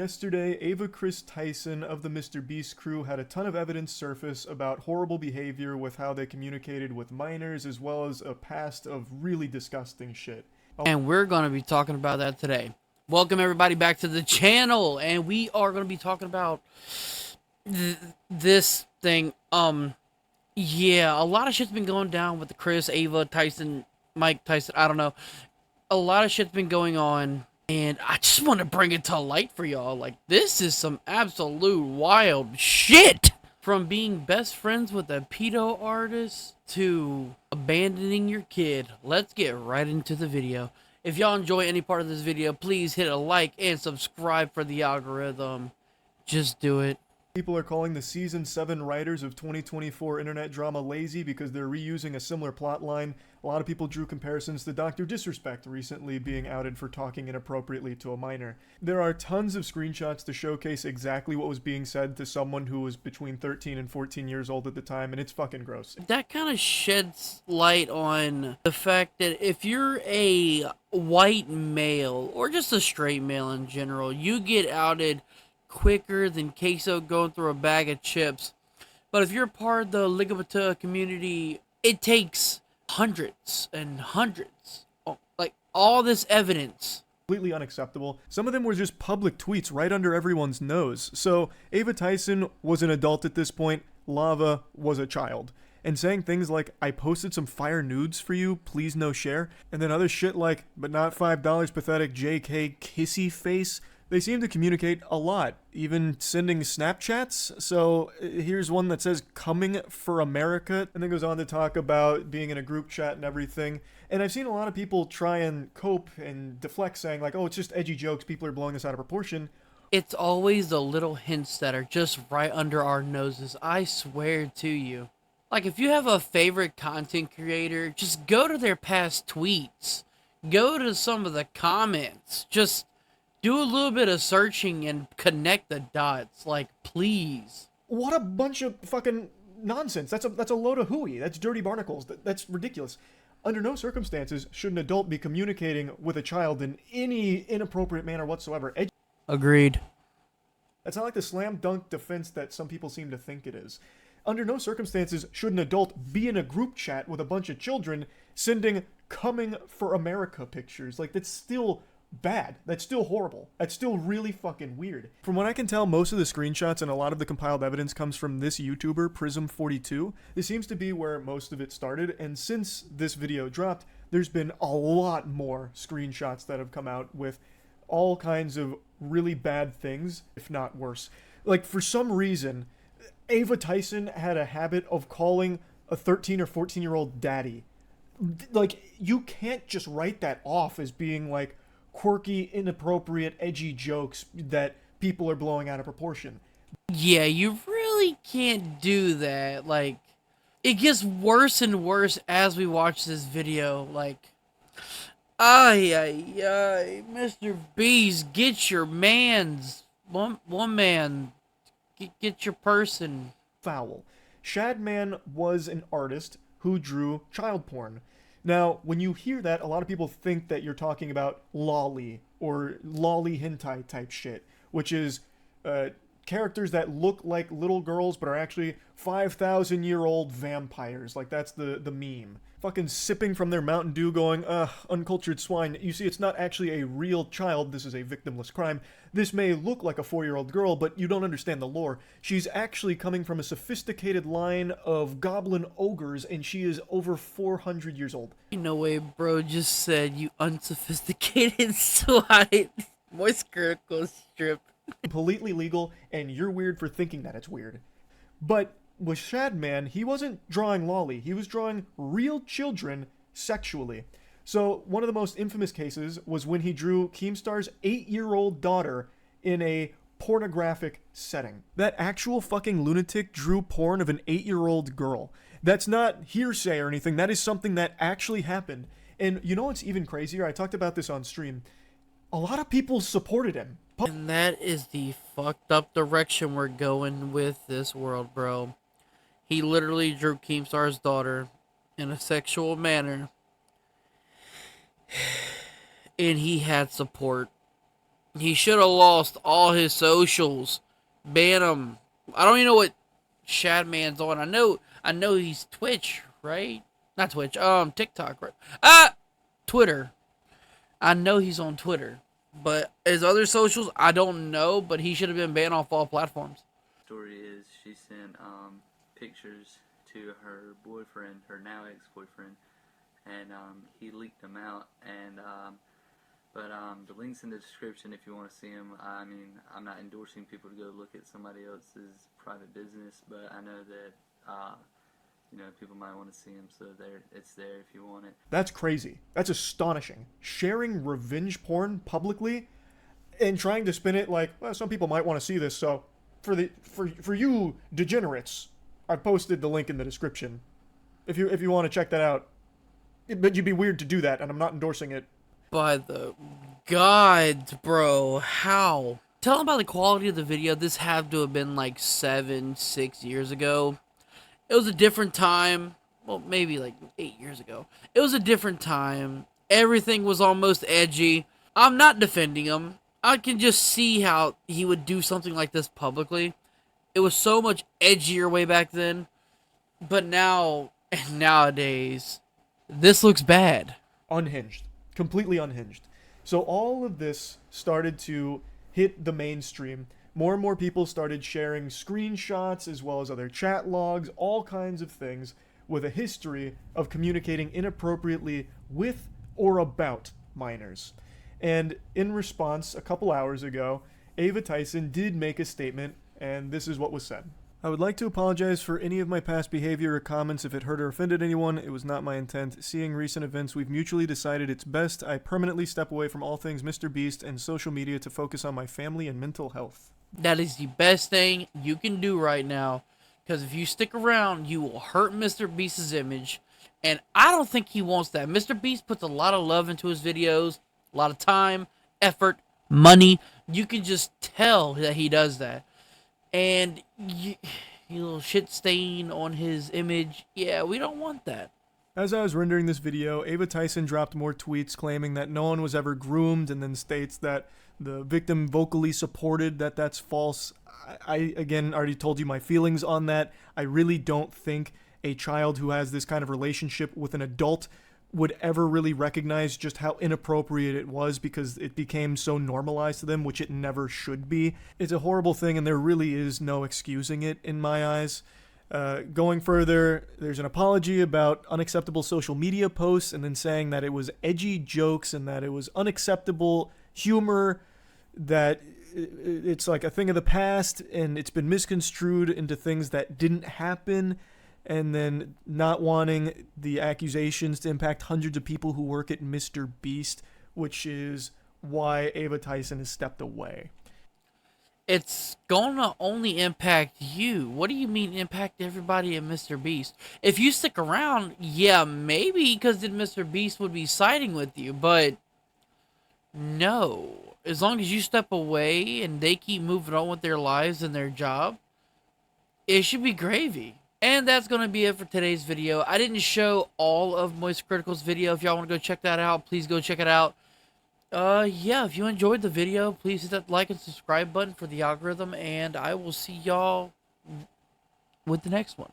Yesterday, Ava Chris Tyson of the Mr. Beast crew had a ton of evidence surface about horrible behavior with how they communicated with minors, as well as a past of really disgusting shit. And we're going to be talking about that today. Welcome everybody back to the channel, and we are going to be talking about this thing. Yeah, a lot of shit's been going down with the Chris, Ava, Tyson, Mike Tyson, I don't know. A lot of shit's been going on, and I just want to bring it to light for y'all. Like, this is some absolute wild shit! From being best friends with a pedo artist to abandoning your kid. Let's get right into the video. If y'all enjoy any part of this video, please hit a like and subscribe for the algorithm. Just do it. People are calling the Season 7 writers of 2024 internet drama lazy because they're reusing a similar plotline. A lot of people drew comparisons to Dr. Disrespect recently being outed for talking inappropriately to a minor. There are tons of screenshots to showcase exactly what was being said to someone who was between 13 and 14 years old at the time, and it's fucking gross. That kind of sheds light on the fact that if you're a white male, or just a straight male in general, you get outed quicker than queso going through a bag of chips. But if you're part of the LGBT community, it takes hundreds and hundreds, like all this evidence. Completely unacceptable. Some of them were just public tweets right under everyone's nose. So Ava Tyson was an adult at this point. Lava was a child. And saying things like, I posted some fire nudes for you, please no share. And then other shit like, but not $5 pathetic JK kissy face. They seem to communicate a lot, even sending Snapchats. So here's one that says, coming for America, and then goes on to talk about being in a group chat and everything. And I've seen a lot of people try and cope and deflect, saying like, oh, it's just edgy jokes, people are blowing this out of proportion. It's always the little hints that are just right under our noses, I swear to you. Like, if you have a favorite content creator, just go to their past tweets. Go to some of the comments. Just do a little bit of searching and connect the dots, like, please. What a bunch of fucking nonsense. That's a load of hooey. That's dirty barnacles. That's ridiculous. Under no circumstances should an adult be communicating with a child in any inappropriate manner whatsoever. Agreed. That's not like the slam dunk defense that some people seem to think it is. Under no circumstances should an adult be in a group chat with a bunch of children sending coming for America pictures. Like, that's still bad. That's still horrible. That's still really fucking weird. From what I can tell, most of the screenshots and a lot of the compiled evidence comes from this YouTuber, Prism42. This seems to be where most of it started, and since this video dropped, there's been a lot more screenshots that have come out with all kinds of really bad things, if not worse. Like, for some reason, Ava Tyson had a habit of calling a 13 or 14-year-old daddy. Like, you can't just write that off as being like quirky, inappropriate, edgy jokes that people are blowing out of proportion. Yeah, you really can't do that. Like, it gets worse and worse as we watch this video. Like, ay, ay, ay, Mr. Beast, get your mans. One man, get your person. Foul. Shadman was an artist who drew child porn. Now, when you hear that, a lot of people think that you're talking about lolly or lolly hentai type shit, which is characters that look like little girls but are actually 5,000-year-old vampires. Like, that's the meme. Fucking sipping from their Mountain Dew going, uncultured swine. You see, it's not actually a real child. This is a victimless crime. This may look like a 4-year-old girl, but you don't understand the lore. She's actually coming from a sophisticated line of goblin ogres, and she is over 400 years old. No way, bro just said, you unsophisticated swine. Moist critical strip. Completely legal, and you're weird for thinking that it's weird. But with Shadman, he wasn't drawing lolly. He was drawing real children sexually. So one of the most infamous cases was when he drew Keemstar's 8-year-old daughter in a pornographic setting. That actual fucking lunatic drew porn of an 8-year-old girl. That's not hearsay or anything. That is something that actually happened. And you know what's even crazier? I talked about this on stream. A lot of people supported him. And that is the fucked up direction we're going with this world, bro. He literally drew Keemstar's daughter in a sexual manner. And he had support. He should have lost all his socials. Ban him. I don't even know what Shadman's on. I know he's Twitch, right? Not Twitch. TikTok, right? Twitter. I know he's on Twitter, but his other socials, I don't know. But he should have been banned off all platforms. Story is she sent pictures to her boyfriend, her now ex-boyfriend, and he leaked them out. And but the link's in the description if you want to see them. I mean, I'm not endorsing people to go look at somebody else's private business, but I know that people might want to see them, so it's there if you want it. That's crazy. That's astonishing. Sharing revenge porn publicly and trying to spin it like, well, some people might want to see this, so for you degenerates, I posted the link in the description. If you want to check that out. But you'd be weird to do that, and I'm not endorsing it. By the gods, bro, how? Tell them about the quality of the video. This had to have been like 6 years ago. It was a different time. Well, maybe like 8 years ago. It was a different time. Everything was almost edgy. I'm not defending him. I can just see how he would do something like this publicly. It was so much edgier way back then. But nowadays, this looks bad. Unhinged. Completely unhinged. So all of this started to hit the mainstream. More and more people started sharing screenshots as well as other chat logs, all kinds of things with a history of communicating inappropriately with or about minors. And in response, a couple hours ago, Ava Tyson did make a statement, and this is what was said. I would like to apologize for any of my past behavior or comments if it hurt or offended anyone. It was not my intent. Seeing recent events, we've mutually decided it's best I permanently step away from all things Mr. Beast and social media to focus on my family and mental health. That is the best thing you can do right now. Because if you stick around, you will hurt Mr. Beast's image. And I don't think he wants that. Mr. Beast puts a lot of love into his videos. A lot of time, effort, money. You can just tell that he does that. And you little shit stain on his image. Yeah, we don't want that. As I was rendering this video, Ava Tyson dropped more tweets claiming that no one was ever groomed, and then states that the victim vocally supported that that's false. I again already told you my feelings on that. I really don't think a child who has this kind of relationship with an adult would ever really recognize just how inappropriate it was because it became so normalized to them, which it never should be. It's a horrible thing, and there really is no excusing it in my eyes. Going further, there's an apology about unacceptable social media posts and then saying that it was edgy jokes and that it was unacceptable humor, that it's like a thing of the past and it's been misconstrued into things that didn't happen, and then not wanting the accusations to impact hundreds of people who work at Mr. Beast, which is why Ava Tyson has stepped away. It's gonna only impact you. What do you mean impact everybody at Mr. Beast? If you stick around, yeah, maybe, because then Mr. Beast would be siding with you, but no. As long as you step away and they keep moving on with their lives and their job, it should be gravy. And that's going to be it for today's video. I didn't show all of Moist Critical's video. If y'all want to go check that out, please go check it out. Yeah, if you enjoyed the video, please hit that like and subscribe button for the algorithm, and I will see y'all with the next one.